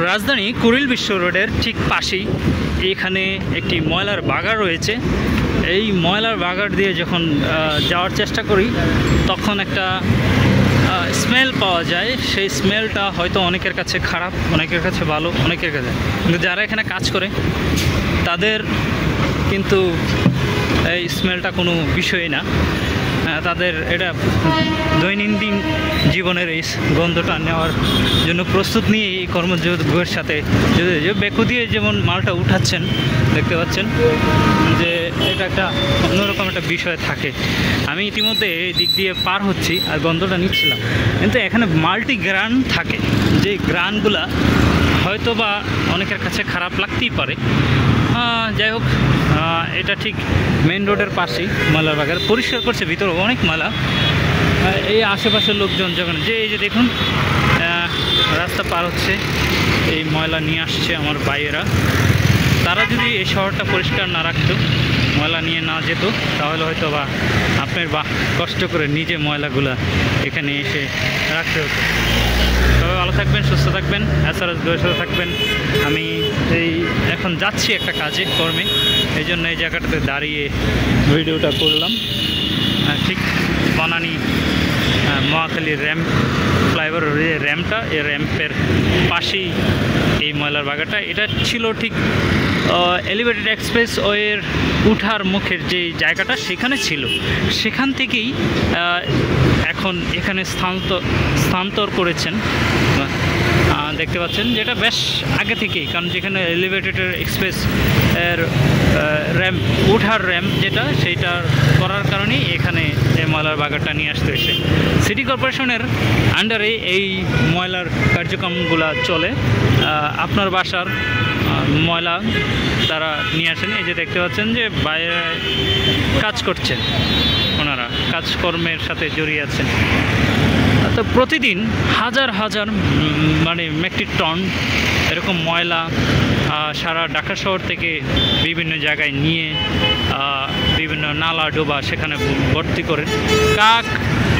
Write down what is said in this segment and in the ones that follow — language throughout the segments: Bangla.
রাজধানী কুড়িল বিশ্ব রোডের ঠিক পাশেই এখানে একটি ময়লার বাগার রয়েছে। এই ময়লার বাগার দিয়ে যখন যাওয়ার চেষ্টা করি তখন একটা স্মেল পাওয়া যায়। সেই স্মেলটা হয়তো অনেকের কাছে খারাপ, অনেকের কাছে ভালো, অনেকের কাছে, কিন্তু যারা এখানে কাজ করে তাদের কিন্তু এই স্মেলটা কোনো বিষয়ই না। তাদের এটা দৈনন্দিন জীবনের এই গন্ধটা নেওয়ার জন্য প্রস্তুত নিয়ে এই কর্মযোগের সাথে বেকু দিয়ে যেমন মালটা উঠাচ্ছেন দেখতে পাচ্ছেন যে এটা একটা অন্যরকম একটা বিষয় থাকে। আমি ইতিমধ্যে এই দিক দিয়ে পার হচ্ছি আর গন্ধটা নিচ্ছিলাম, কিন্তু এখানে মাল্টি গ্রান থাকে, যে গ্রানগুলা হয়তো বা অনেকের কাছে খারাপ লাগতেই পারে। যাই হোক, এটা ঠিক মেন রোডের পাশেই ময়লার বাগার, পরিষ্কার করছে, ভিতরে অনেক ময়লা। এই আশেপাশের লোকজন যখন এই যে দেখুন রাস্তা পার হচ্ছে, এই ময়লা নিয়ে আসছে আমার ভাইয়েরা। তারা যদি এই শহরটা পরিষ্কার না রাখতো, ময়লা নিয়ে না যেত, তাহলে হয়তো বা আপনার কষ্ট করে নিজে ময়লাগুলা এখানে এসে রাখতে হতো। তবে ভালো থাকবেন, সুস্থ থাকবেন, এছাড়া সুস্থ থাকবেন। আমি এখন যাচ্ছি একটা কাজে কর্মে, এই জন্য এই জায়গাটাতে দাঁড়িয়ে ভিডিওটা করলাম। ঠিক বনানী মহাখালী র্যাম্প ফ্লাইওভারের যে র্যাম্পটা, এই র্যাম্পের পাশেই এই ময়লার বাগানটা। এটা ছিল ঠিক এলিভেটেড এক্সপ্রেসওয়ের উঠার মুখের যে জায়গাটা সেখানে ছিল, সেখান থেকেই এখন এখানে স্থানান্তর করেছেন দেখতে পাচ্ছেন, যেটা বেশ আগে থেকেই, কারণ যেখানে এলিভেটেড এক্সপ্রেস এর র্যাম্প উঠার র্যাম্প যেটা, সেইটা করার কারণেই এখানে এই ময়লার বাগানটা নিয়ে আসতে হয়েছে। সিটি কর্পোরেশনের আন্ডারে এই ময়লার কার্যক্রমগুলো চলে। আপনার বাসার ময়লা তারা নিয়ে আসেন। এই যে দেখতে পাচ্ছেন যে বাইরে কাজ করছেন, ওনারা কাজকর্মের সাথে জড়িয়ে আছেন। তো প্রতিদিন হাজার হাজার মেট্রিক টন এরকম ময়লা সারা ঢাকা শহর থেকে বিভিন্ন জায়গায় নিয়ে বিভিন্ন নালা ডোবা সেখানে ভর্তি করে। কাক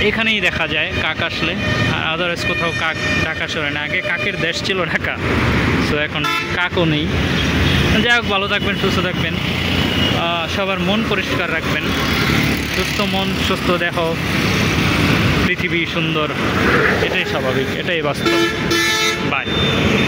এখানেই দেখা যায়, কাক আসলে, আদারওয়াইজ কোথাও কাক ঢাকা শহরে না। আগে কাকের দেশ ছিল ঢাকা, সো এখন কাকও নেই। যাই হোক, ভালো থাকবেন, সুস্থ থাকবেন, সবার মন পরিষ্কার রাখবেন। সুস্থ মন সুস্থ দেহ, পৃথিবী সুন্দর, এটাই স্বাভাবিক, এটাই বাস্তব। বাই।